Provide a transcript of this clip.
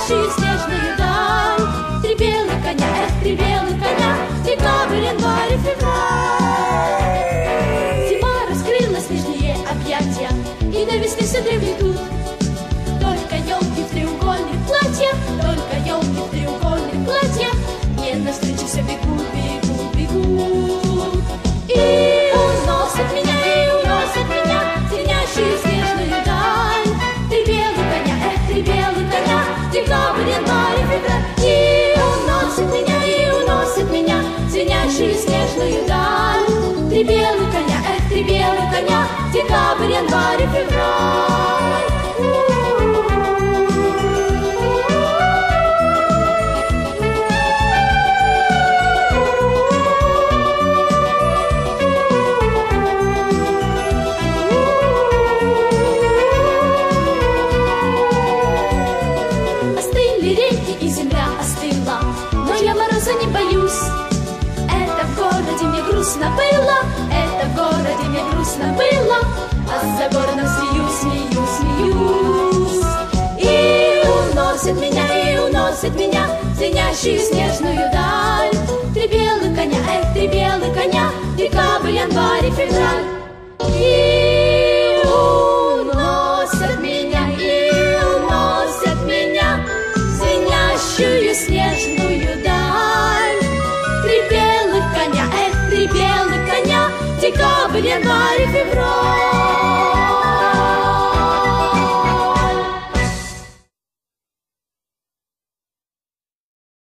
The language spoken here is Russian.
звенящую снежную даль. Три белых коня, эх, три белых коня, декабрь, январь и февраль. Зима раскрыла снежные объятия, и до весны все древлетут. Только елки в треугольных платьях, только елки в треугольных платьях, мне навстречу все бегут, бегут, бегут. И уносят меня, звенящую снежную даль. Три белых коня, эх, три белых коня, декабрь, январь и февраль. И уносят меня, звенящую снежную даль. Три белых коня, эх, три белых коня, декабрь, январь и февраль. Остыли реки и земля остыла, но я мороза не боюсь. Это в городе мне грустно было, это в городе мне грустно было, а за городом смеюсь. И уносят меня, звенящую снежную даль. Три белых коня, эх, три белых коня,